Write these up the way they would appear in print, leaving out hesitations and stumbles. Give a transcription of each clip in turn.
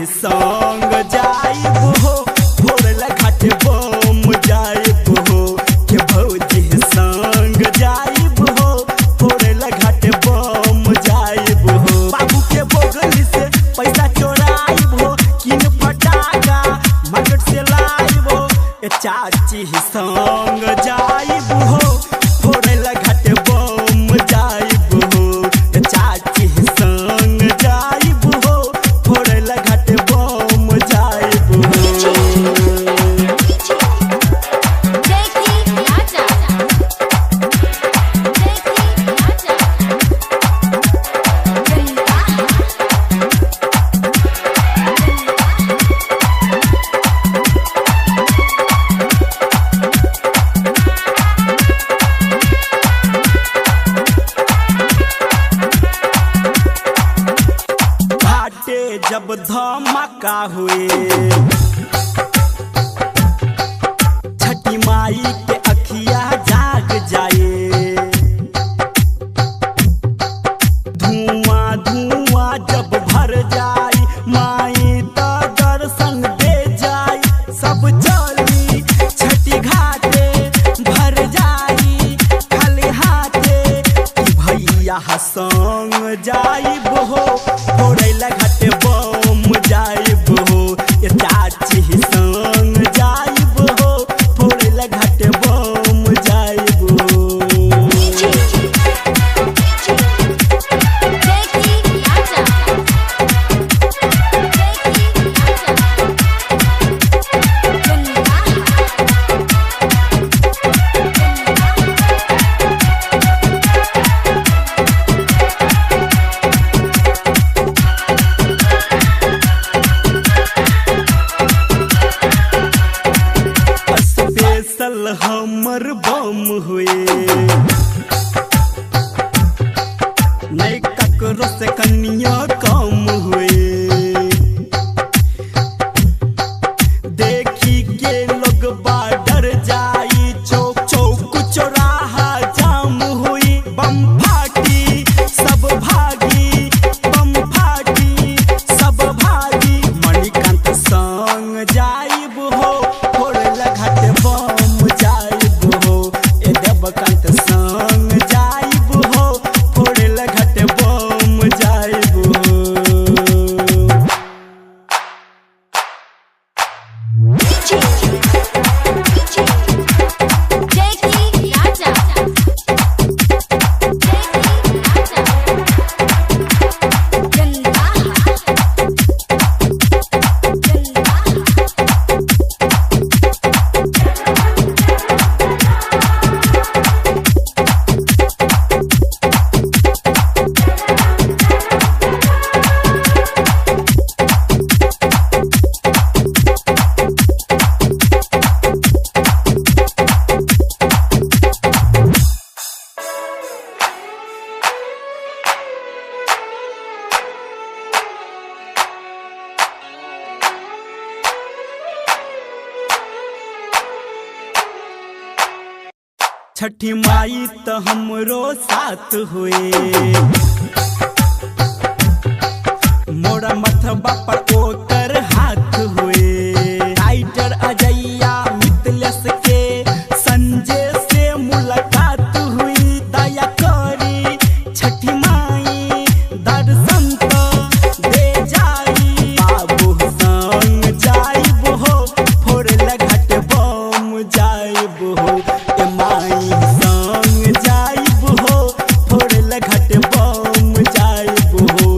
संग जाइब हो फोड़ल घाट बम जाइब हो के भौजी संग जाइब हो फोड़ल घाट बम जाइब हो बाबू के बोगली से पैसा चोराइब हो किन फटाका मार्केट से लाइब हो चाची संग जाइब हो फोड़ल घाट बम जाइब हो चाची संग जाइब हो फोड़ल घाट बम जाइब हो जब धमाका हुए छठी माई के अखिया जाग जाए धुआं धुआं जब भर जाए माई तो दर्शन दे जाए सब चली छठी घाटे भर जाए खाली हाथे भैया संग जाइब हो फोड़ल घाट बम जाइब हो चाची संग जाइब हो फोड़ल घाट बम जाइब हो हमर बम हुए नहीं ककरो से कनिया कम हुए देखी के लोग डर जाई चौक चौक चौराहा जाम हुई बम फाटी सब भागी बम फाटी सब भागी मणिकांत संग जाइब हो फोड़ल घाट बम जाइब हो देवकांत संग जाइब हो फोड़ल घाट बम जाइब हो छठी माई तो हमरो साथ हुए मोरा मथबा पर ओकर हाथ हुए राइटर अजैया मितलेस के संजय से मुलाकात हुई दया करी छठी माई दर्शन तो दे जाई बाबू संग जाइब हो फोड़ल घाट बम जाइब हो माई संग जाइब हो फोड़ल घाट बम जाइब हो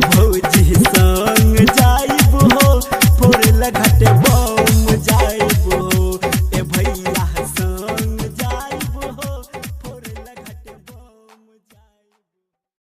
भौजी संग जाइब हो फोड़ल घाट बम